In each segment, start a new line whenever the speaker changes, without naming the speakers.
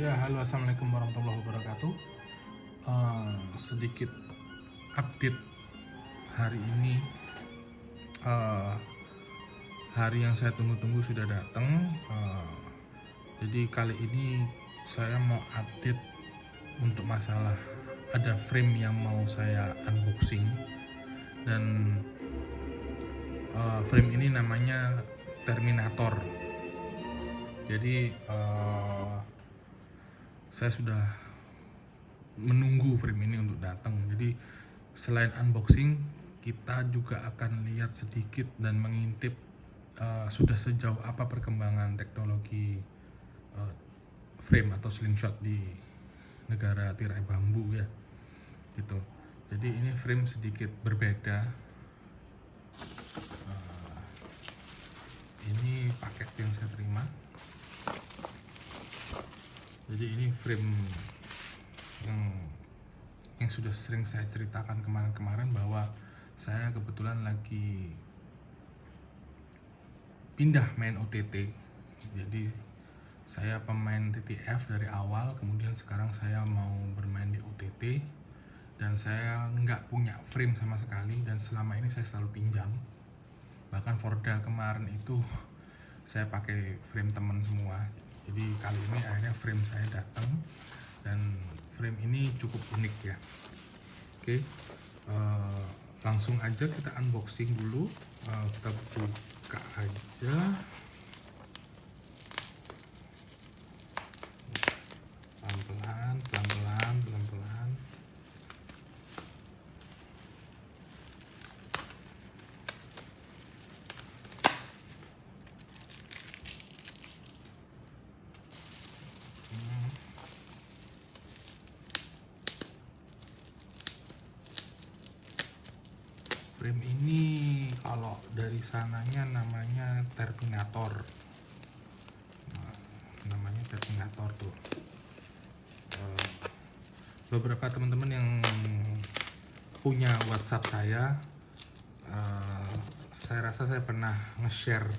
Ya, halo, assalamualaikum warahmatullahi wabarakatuh. Sedikit update hari ini. Uh, Hari yang saya tunggu-tunggu sudah datang. Jadi kali ini saya mau update untuk masalah ada frame yang mau saya unboxing, dan frame ini namanya Terminator. Jadi saya sudah menunggu frame ini untuk datang. Jadi selain unboxing, kita juga akan lihat sedikit dan mengintip sudah sejauh apa perkembangan teknologi frame atau slingshot di negara tirai bambu ya, gitu. Jadi ini frame sedikit berbeda. Ini paket yang saya terima. Jadi ini frame yang sudah sering saya ceritakan kemarin-kemarin, bahwa saya kebetulan lagi pindah main OTT. Jadi saya pemain TTF dari awal, kemudian sekarang saya mau bermain di OTT, dan saya nggak punya frame sama sekali, dan selama ini saya selalu pinjam. Bahkan Forda kemarin itu saya pakai frame teman semua. Jadi kali ini akhirnya frame saya datang, dan frame ini cukup unik ya. Oke, langsung aja kita unboxing dulu. Kita buka aja. Pelan-pelan, pelan-pelan, pelan-pelan. Frame ini kalau dari sananya namanya Terminator. Namanya Terminator tuh. Beberapa teman-teman yang punya WhatsApp saya rasa saya pernah nge-share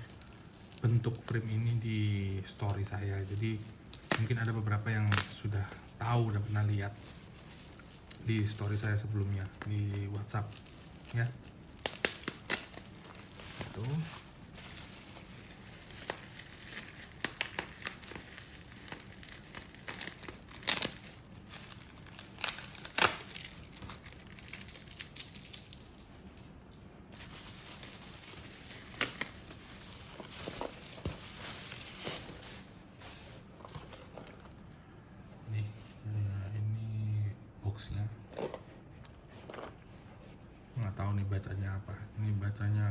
bentuk frame ini di story saya. Jadi mungkin ada beberapa yang sudah tahu dan pernah lihat di story saya sebelumnya di WhatsApp ya. Itu nih, ini boxnya. Nggak tahu nih bacanya apa. Ini bacanya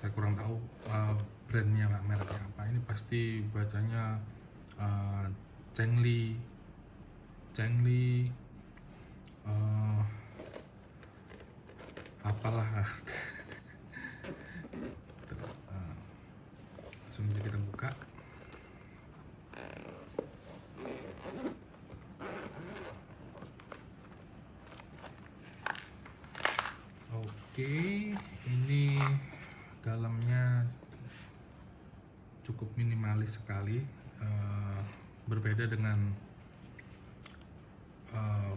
saya kurang tahu brandnya, mereknya apa. Ini pasti bacanya Chengli, apalah. Langsung aja kita buka. Oke, ini dalamnya cukup minimalis sekali, berbeda dengan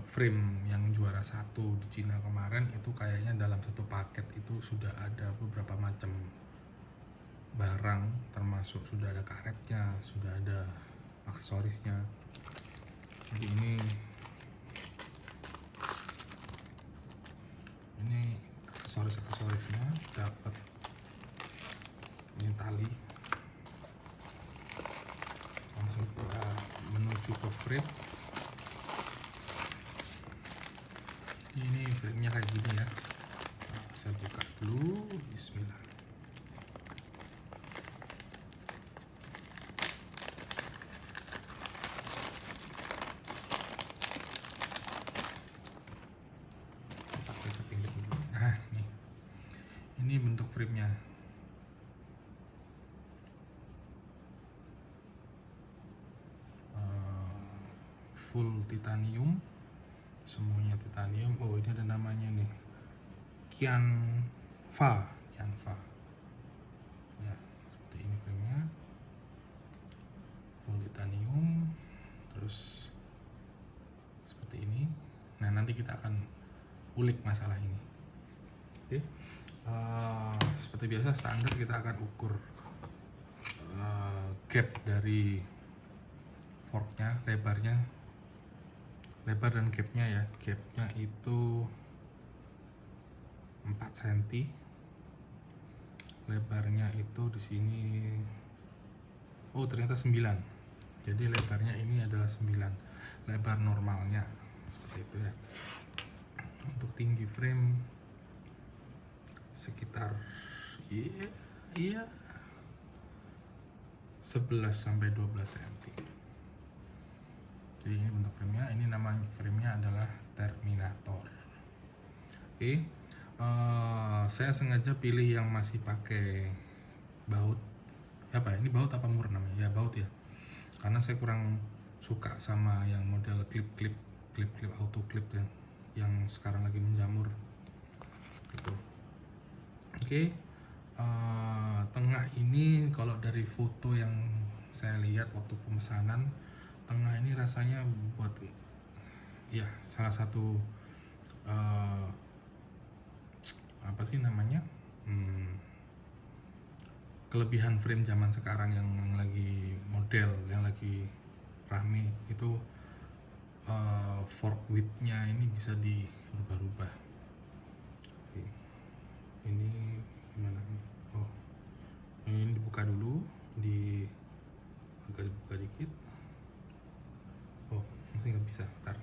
frame yang juara satu di Cina kemarin. Itu kayaknya dalam satu paket itu sudah ada beberapa macam barang, termasuk sudah ada karetnya, sudah ada aksesorisnya. Jadi ini aksesorisnya dapat. Ini tali. Langsung kita menuju ke frame. Ini frame-nya kayak gini ya. Saya buka dulu. Bismillah. Pakai kepinggir dulu. Nah, nih. Ini bentuk frame-nya. Full titanium, semuanya titanium. Oh, ini ada namanya nih, Qianfa ya, seperti ini frame-nya. harus seperti ini. Nah, nanti kita akan ulik masalah ini. Oke. Seperti biasa standar kita akan ukur gap dari forknya, lebar dan gapnya ya. Gapnya itu 4 cm, lebarnya itu di sini ternyata 9. Jadi lebarnya ini adalah 9, lebar normalnya seperti itu ya. Untuk tinggi frame sekitar 11 sampai 12 cm. Jadi ini bentuk framenya, ini nama framenya adalah Terminator. Oke. Saya sengaja pilih yang masih pakai baut. Ini baut apa mur namanya? Ya baut ya. Karena saya kurang suka sama yang model klip auto clip yang sekarang lagi menjamur gitu. Oke. Tengah ini kalau dari foto yang saya lihat waktu pemesanan, tengah ini rasanya buat ya salah satu kelebihan frame zaman sekarang yang lagi model, yang lagi rame itu, fork width-nya ini bisa dirubah-rubah. Oke. Ini gimana ini? Ini dibuka dulu, agak dibuka dikit. Mungkin nggak bisa, ntar.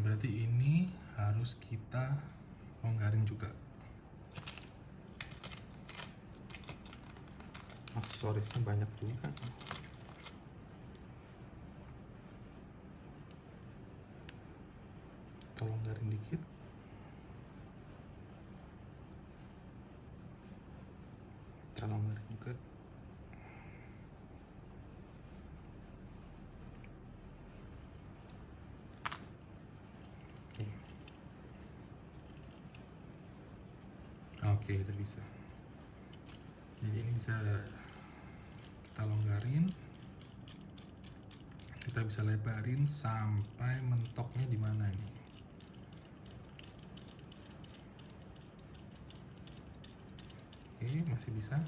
Berarti ini harus kita longgarin juga. Aksesorisnya banyak juga. Kita longgarin dikit. Kita longgarin juga. Oke, udah bisa. Jadi ini bisa kita longgarin, kita bisa lebarin sampai mentoknya di mana ini. Oke, masih bisa.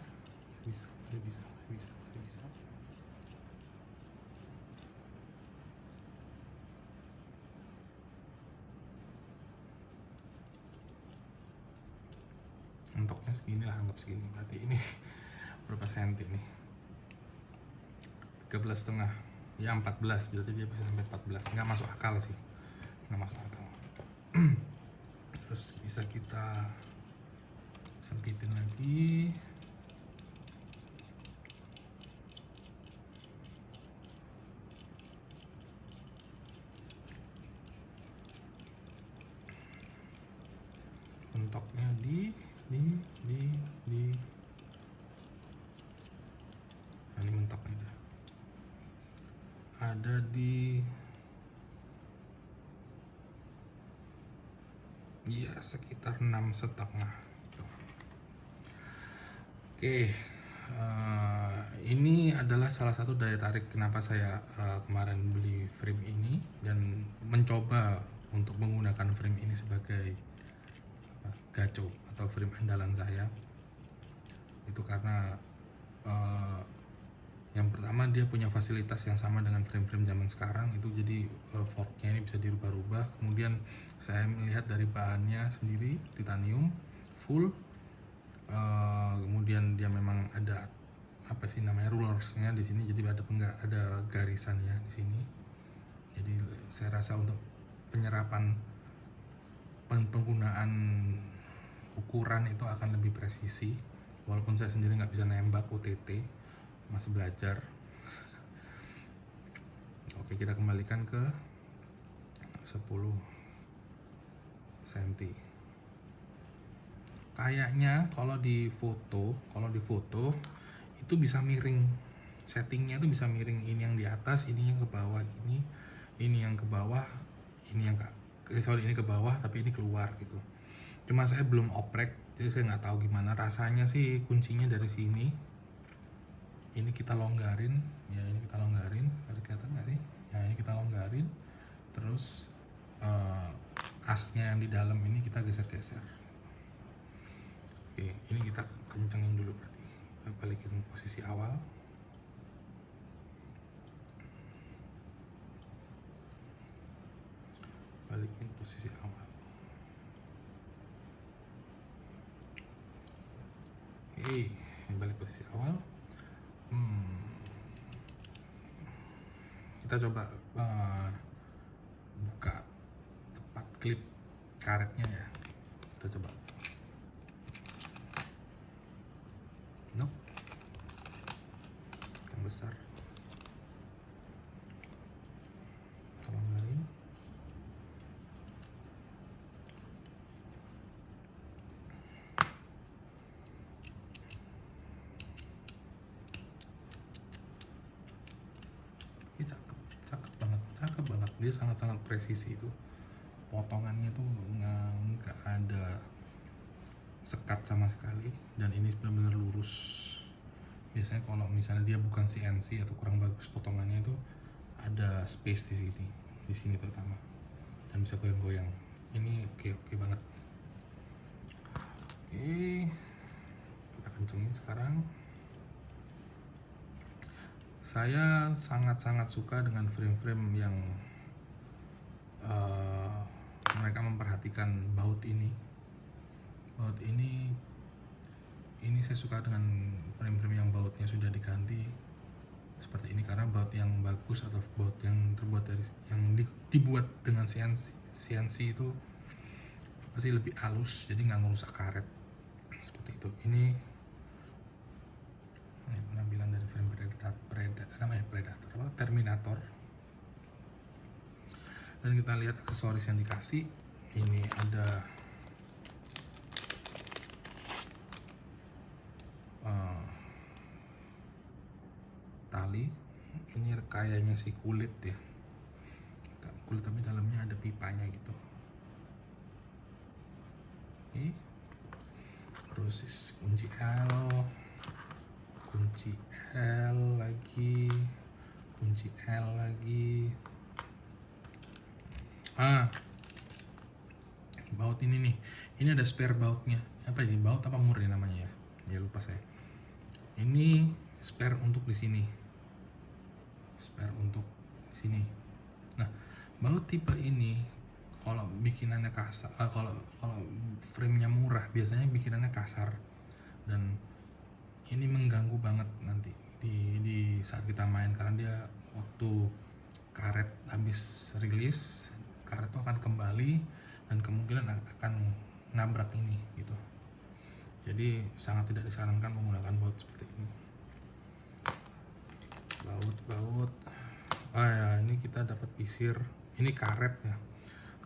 Mentoknya segini lah, anggap segini. Berarti ini berapa senti nih? 13,5. Ya 14, berarti dia bisa sampai 14. Nggak masuk akal sih. Terus bisa kita sempitin lagi. Mentoknya di ini mentoknya ada di sekitar 6,5. Oke, ini adalah salah satu daya tarik kenapa saya kemarin beli frame ini dan mencoba untuk menggunakan frame ini sebagai gaco atau frame andalan saya. Itu karena yang pertama dia punya fasilitas yang sama dengan frame-frame zaman sekarang itu, jadi forknya ini bisa dirubah-rubah. Kemudian saya melihat dari bahannya sendiri titanium full. Kemudian dia memang ada rullersnya di sini, jadi ada garisannya di sini. Jadi saya rasa untuk penyerapan penggunaan ukuran itu akan lebih presisi, walaupun saya sendiri nggak bisa nembak UTT, masih belajar. Oke, kita kembalikan ke 10 cm. Kayaknya kalau di foto itu bisa miring, settingnya itu bisa miring, ini yang di atas, ini yang ke bawah, ini yang ke bawah, ini yang sorry, ini ke bawah tapi ini keluar gitu. Cuma saya belum oprek, jadi saya nggak tahu gimana rasanya sih. Kuncinya dari sini, ini kita longgarin ya, ini kita longgarin, ada kelihatan nggak sih ya, ini kita longgarin, terus asnya yang di dalam ini kita geser-geser. Oke, ini kita kencengin dulu, berarti kita balikin posisi awal. Balikin posisi awal. Oke, balik posisi awal. Kita coba buka tempat klip karetnya ya. Kita coba. Nope. Yang besar. Tolong garing. Ini cakep banget. Dia sangat-sangat presisi itu. Potongannya tuh nggak ada sekat sama sekali, dan ini benar-benar lurus. Biasanya kalau misalnya dia bukan CNC atau kurang bagus potongannya, itu ada space di sini terutama, dan bisa goyang-goyang. Ini oke banget. Oke, kita kencengin sekarang. Saya sangat-sangat suka dengan frame-frame yang mereka memperhatikan baut ini. Ini saya suka dengan frame-frame yang bautnya sudah diganti seperti ini, karena baut yang bagus atau baut yang terbuat dari dibuat dengan CNC itu pasti lebih halus, jadi nggak ngerusak karet seperti itu. Ini penampilan dari frame Predator apa Terminator. Dan kita lihat aksesoris yang dikasih. Ini ada tali, ini kayaknya sih kulit ya, kulit tapi dalamnya ada pipanya gitu. Oke. Terus kunci L lagi, kunci L lagi. Baut ini nih, ini ada spare bautnya. Apa ini, baut apa mur ya namanya ya lupa saya. Ini spare untuk di sini, nah baut tipe ini kalau bikinannya kasar, kalau framenya murah biasanya bikinannya kasar, dan ini mengganggu banget nanti di saat kita main, karena dia waktu karet habis rilis, karet itu akan kembali dan kemungkinan akan nabrak ini gitu. Jadi sangat tidak disarankan menggunakan baut seperti ini. Baut ya, ini kita dapat pisir. Ini karet ya,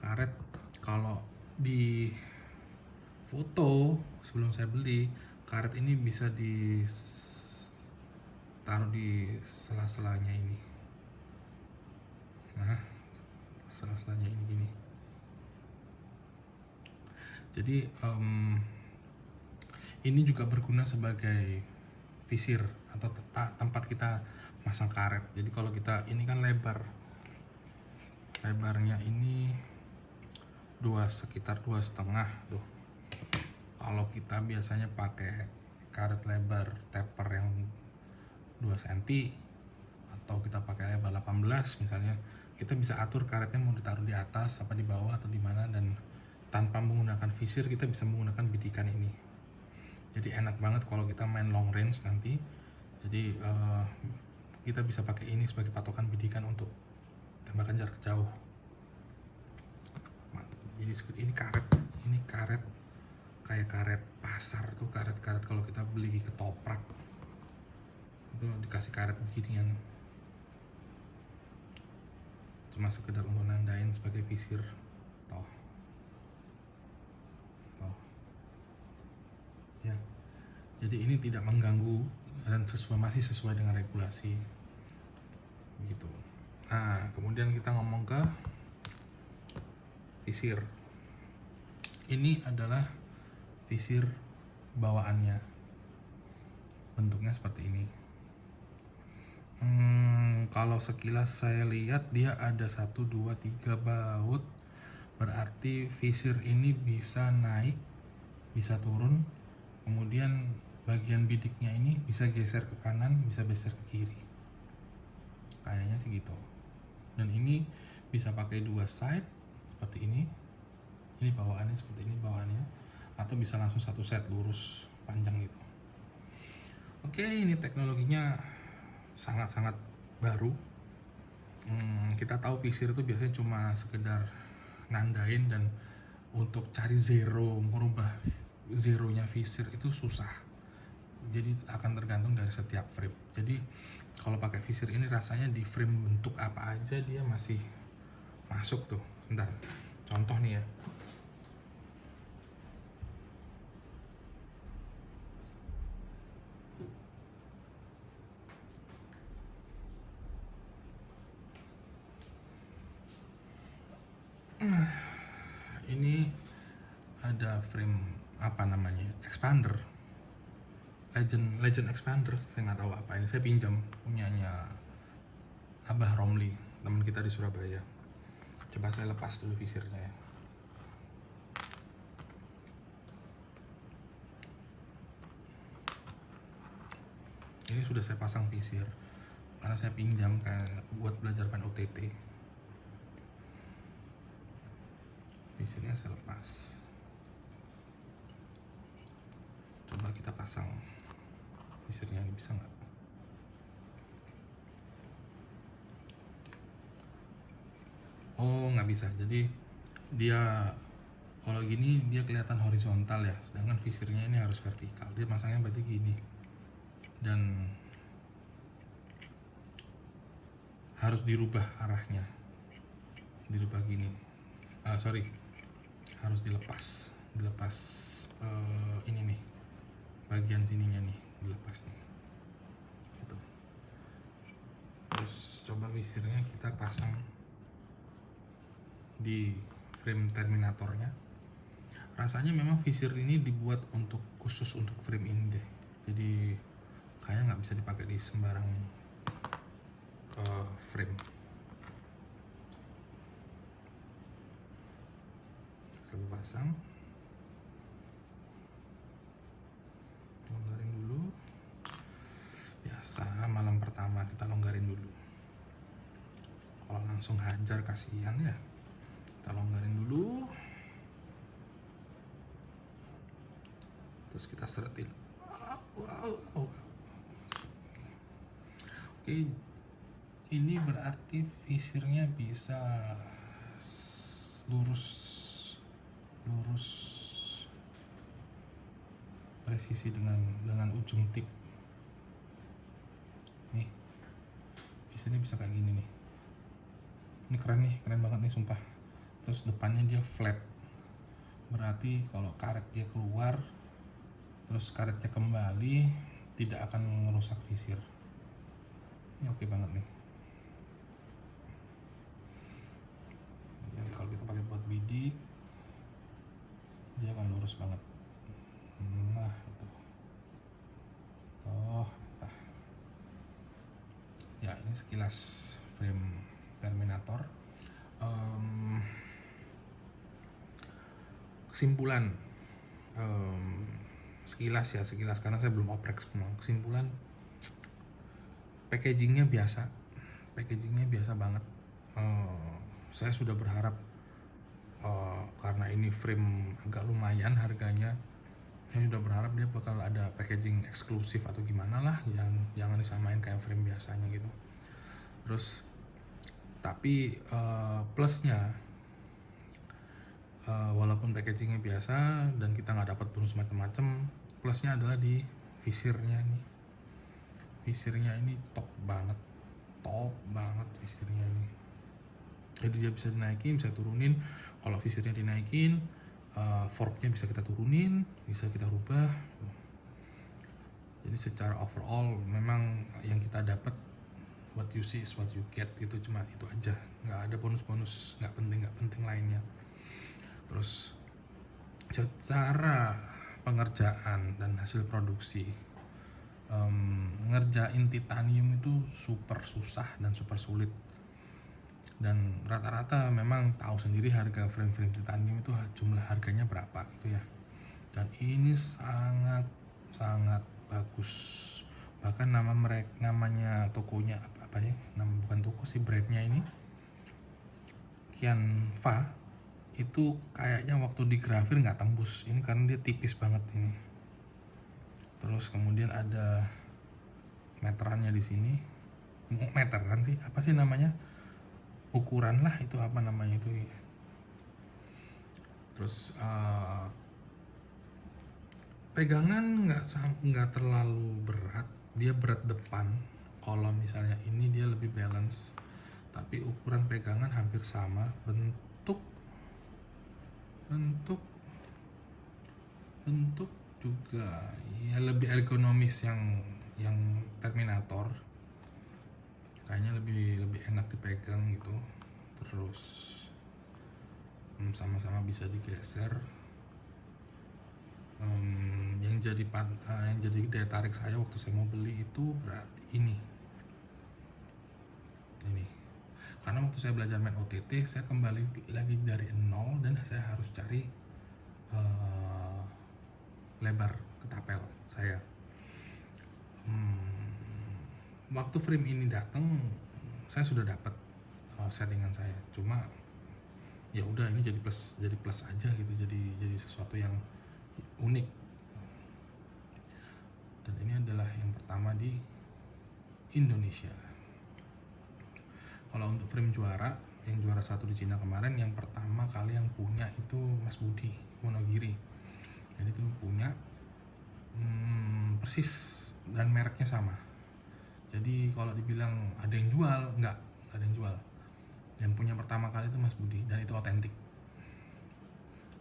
karet kalau di foto sebelum saya beli, karet ini bisa ditaruh di sela-selanya ini. Nah, sela-selanya ini gini. Jadi ini juga berguna sebagai visir atau tempat kita masang karet. Jadi kalau kita, ini kan lebarnya ini sekitar 2,5 tuh. Kalau kita biasanya pakai karet lebar taper yang 2 cm atau kita pakai lebar 18 misalnya, kita bisa atur karetnya mau ditaruh di atas apa di bawah atau di mana, dan tanpa menggunakan visir kita bisa menggunakan bidikan ini. Jadi enak banget kalau kita main long range nanti. Jadi kita bisa pakai ini sebagai patokan bidikan untuk tembakan jarak jauh. Jadi ini karet kayak karet pasar tuh, karet kalau kita beli ke Toprak itu dikasih karet beginian, cuma sekedar untuk nandain sebagai visir. Toh ya, jadi ini tidak mengganggu dan masih sesuai dengan regulasi gitu. Nah, kemudian kita ngomong ke visir. Ini adalah visir bawaannya, bentuknya seperti ini. Kalau sekilas saya lihat dia ada 1, 2, 3 baut, berarti visir ini bisa naik, bisa turun, kemudian bagian bidiknya ini bisa geser ke kanan, bisa geser ke kiri, kayaknya sih gitu. Dan ini bisa pakai 2 side seperti ini bawaannya seperti ini bawaannya, atau bisa langsung 1 set lurus panjang gitu. Oke, ini teknologinya sangat-sangat baru. Kita tahu visir itu biasanya cuma sekedar nandain, dan untuk cari zero, merubah zeronya visir itu susah. Jadi akan tergantung dari setiap frame. Jadi kalau pakai visir ini rasanya di frame bentuk apa aja dia masih masuk tuh. Bentar, contoh nih ya. Ini ada frame apa namanya, expander, legend expander, saya nggak tahu apa ini, saya pinjam punyanya Abah Romli, teman kita di Surabaya. Coba saya lepas dulu visirnya ya. Ini sudah saya pasang visir karena saya pinjam kayak buat belajar main OTT. Visirnya saya lepas. Coba kita pasang visirnya, ini bisa nggak? Oh, nggak bisa. Jadi dia kalau gini dia kelihatan horizontal ya, sedangkan visirnya ini harus vertikal. Dia masangnya berarti gini, dan harus dirubah arahnya, dirubah gini. Harus dilepas ini nih, bagian sininya nih dilepas nih gitu. Terus coba visirnya kita pasang di frame terminatornya. Rasanya memang visir ini dibuat khusus untuk frame ini deh, jadi kayaknya nggak bisa dipakai di sembarang frame. Coba pasang, longgarin dulu. Biasa malam pertama kita longgarin dulu, kalau langsung hajar kasihan ya. Kita longgarin dulu, terus kita seretin. Oke, ini berarti visirnya bisa lurus presisi dengan ujung tip nih. Visirnya bisa kayak gini nih. Ini keren banget nih sumpah. Terus depannya dia flat, berarti kalau karetnya keluar terus karetnya kembali tidak akan merusak visir. Ini oke banget nih. Jadi kalau kita pakai buat bidik dia akan lurus banget. Nah itu ya, ini sekilas frame terminator. Kesimpulan, sekilas karena saya belum oprek semua. Kesimpulan, packagingnya biasa banget. Saya sudah berharap karena ini frame agak lumayan harganya, saya sudah berharap dia bakal ada packaging eksklusif atau gimana lah, jangan disamain kayak frame biasanya gitu. Terus tapi plusnya, walaupun packagingnya biasa dan kita nggak dapat bonus macam-macam, plusnya adalah di visirnya nih. Visirnya ini top banget visirnya ini. Jadi dia bisa dinaikin, bisa turunin. Kalau visirnya dinaikin, forknya bisa kita turunin, bisa kita rubah. Jadi secara overall memang yang kita dapat, what you see is what you get, itu cuma itu aja, nggak ada bonus-bonus nggak penting lainnya. Terus secara pengerjaan dan hasil produksi, ngerjain titanium itu super susah dan super sulit, dan rata-rata memang tahu sendiri harga frame-frame titanium itu jumlah harganya berapa gitu ya. Dan ini sangat sangat bagus, bahkan namanya tokonya apa ya, bukan toko sih, brandnya ini Qianfa, itu kayaknya waktu digrafir nggak tembus ini karena dia tipis banget ini. Terus kemudian ada meterannya di sini, meteran sih apa sih namanya, ukuran lah itu, apa namanya itu ya. Terus pegangan nggak terlalu berat, dia berat depan. Kalau misalnya ini dia lebih balance, tapi ukuran pegangan hampir sama. Bentuk juga ya lebih ergonomis yang Terminator, kayaknya lebih enak dipegang gitu. Terus sama-sama bisa digeser. Yang jadi daya tarik saya waktu saya mau beli itu berarti ini karena waktu saya belajar main OTT, saya kembali lagi dari nol dan saya harus cari lebar ketapel saya. Waktu frame ini datang, saya sudah dapat settingan saya, cuma ya udah ini jadi plus aja gitu, jadi sesuatu yang unik. Dan ini adalah yang pertama di Indonesia. Kalau untuk frame juara, yang juara 1 di Cina kemarin, yang pertama kali yang punya itu Mas Budi Wonogiri. Jadi itu punya persis dan mereknya sama. Jadi kalau dibilang ada yang jual, nggak ada yang jual. Yang punya pertama kali itu Mas Budi, dan itu otentik.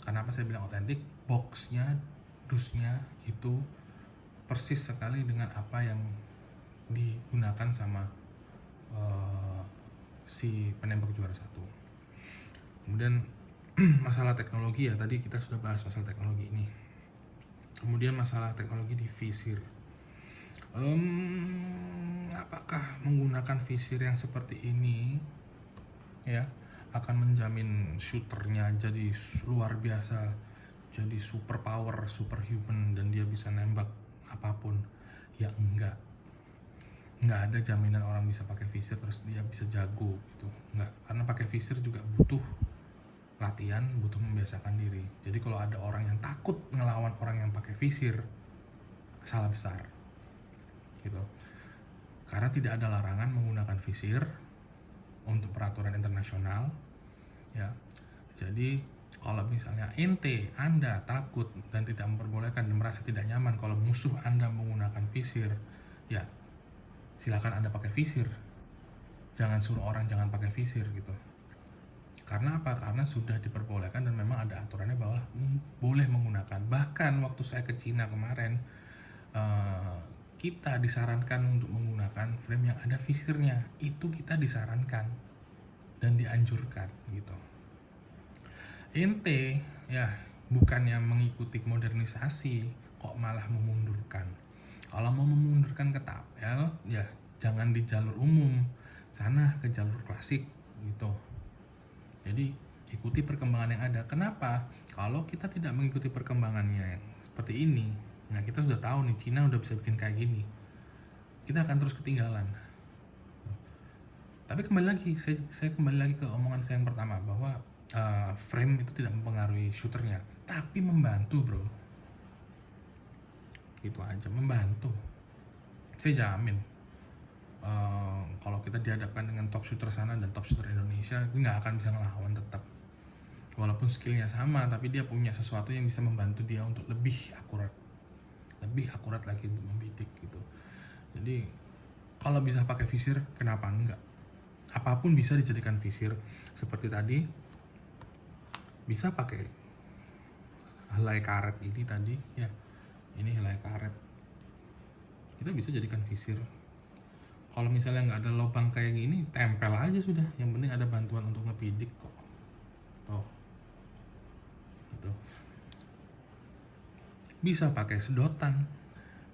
Kenapa saya bilang otentik? Boxnya, dusnya itu persis sekali dengan apa yang digunakan sama si penembak juara 1. Kemudian masalah teknologi ya, tadi kita sudah bahas masalah teknologi ini. Kemudian masalah teknologi di visir. Apakah menggunakan visir yang seperti ini ya akan menjamin shooternya jadi luar biasa, jadi super power, super human, dan dia bisa nembak apapun? Ya enggak ada jaminan orang bisa pakai visir terus dia bisa jago gitu, enggak. Karena pakai visir juga butuh latihan, butuh membiasakan diri. Jadi kalau ada orang yang takut ngelawan orang yang pakai visir, salah besar gitu. Karena tidak ada larangan menggunakan visir untuk peraturan internasional ya. Jadi kalau misalnya Anda takut dan tidak memperbolehkan dan merasa tidak nyaman kalau musuh Anda menggunakan visir, ya silakan Anda pakai visir. Jangan suruh orang jangan pakai visir gitu. Karena apa? Karena sudah diperbolehkan dan memang ada aturannya bahwa boleh menggunakan. Bahkan waktu saya ke Cina kemarin, kita disarankan untuk menggunakan frame yang ada visirnya. Itu kita disarankan dan dianjurkan gitu. Ente ya bukannya mengikuti modernisasi, kok malah memundurkan. Kalau mau memundurkan ketapel, ya jangan di jalur umum, sana ke jalur klasik gitu. Jadi ikuti perkembangan yang ada. Kenapa? Kalau kita tidak mengikuti perkembangannya yang seperti ini, nah kita sudah tahu nih Cina udah bisa bikin kayak gini, kita akan terus ketinggalan. Tapi kembali lagi, saya kembali lagi ke omongan saya yang pertama bahwa frame itu tidak mempengaruhi shooternya, tapi membantu bro. Gitu aja, membantu. Saya jamin kalau kita dihadapkan dengan top shooter sana dan top shooter Indonesia, nggak akan bisa ngelawan tetap. Walaupun skillnya sama, tapi dia punya sesuatu yang bisa membantu dia untuk lebih akurat lagi untuk membidik gitu. Jadi kalau bisa pakai visir, kenapa enggak? Apapun bisa dijadikan visir. Seperti tadi bisa pakai helai karet ini tadi ya, ini helai karet, kita bisa jadikan visir. Kalau misalnya nggak ada lubang kayak gini, tempel aja sudah, yang penting ada bantuan untuk ngebidik kok. Tuh bisa pakai sedotan,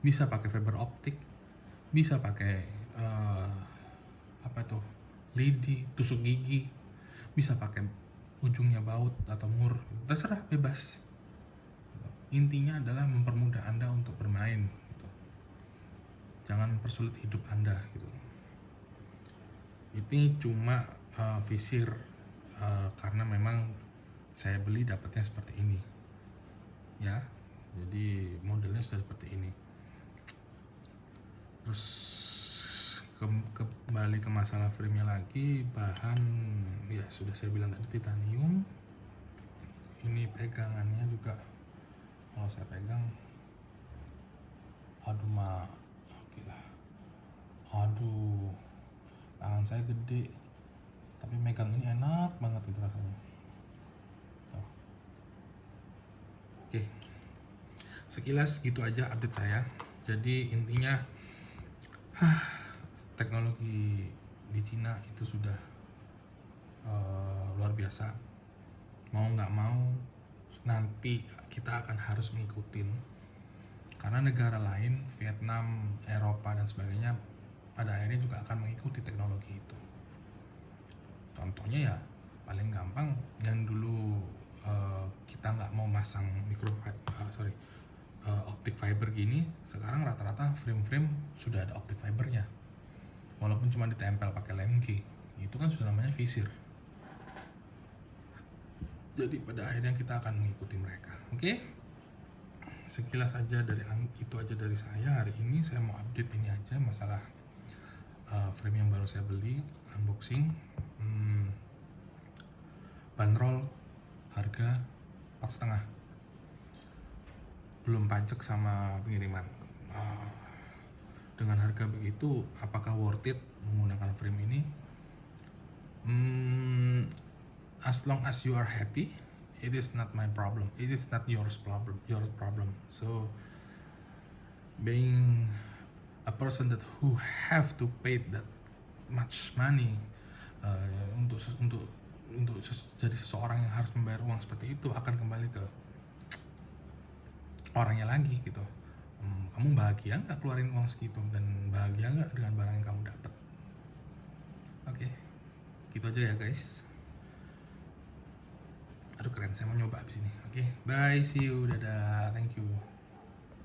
bisa pakai fiber optik, bisa pakai apa tuh, lidi, tusuk gigi, bisa pakai ujungnya baut atau mur, terserah, bebas. Intinya adalah mempermudah Anda untuk bermain gitu. Jangan persulit hidup Anda gitu. Ini cuma visir karena memang saya beli dapatnya seperti ini ya, jadi modelnya sudah seperti ini. Terus kembali ke masalah frame-nya lagi, bahan ya sudah saya bilang tadi, titanium. Ini pegangannya juga, kalau saya pegang, aduh oke lah, aduh tangan saya gede tapi megang ini enak banget itu rasanya. Tuh. Oke, sekilas gitu aja update saya. Jadi intinya teknologi di Cina itu sudah luar biasa. Mau nggak mau nanti kita akan harus ngikutin, karena negara lain, Vietnam, Eropa dan sebagainya, pada akhirnya juga akan mengikuti teknologi itu. Contohnya ya paling gampang, yang dulu kita nggak mau masang optic fiber gini, sekarang rata-rata frame-frame sudah ada optic fibernya, walaupun cuma ditempel pakai lem G, itu kan sudah namanya visir. Jadi pada akhirnya kita akan mengikuti mereka. Oke? Sekilas aja itu aja dari saya hari ini. Saya mau update ini aja masalah frame yang baru saya beli, unboxing. Bandrol harga 4,5, belum pajak sama pengiriman. Dengan harga begitu, apakah worth it menggunakan frame ini? As long as you are happy, it is not my problem, it is not your problem. So being a person that who have to pay that much money untuk jadi seseorang yang harus membayar uang seperti itu, akan kembali ke orangnya lagi gitu. Kamu bahagia nggak keluarin uang segitu, dan bahagia nggak dengan barang yang kamu dapat? Oke, gitu aja ya guys. Aduh keren, saya mau nyoba abis ini. Oke, bye, see you, dadah, thank you.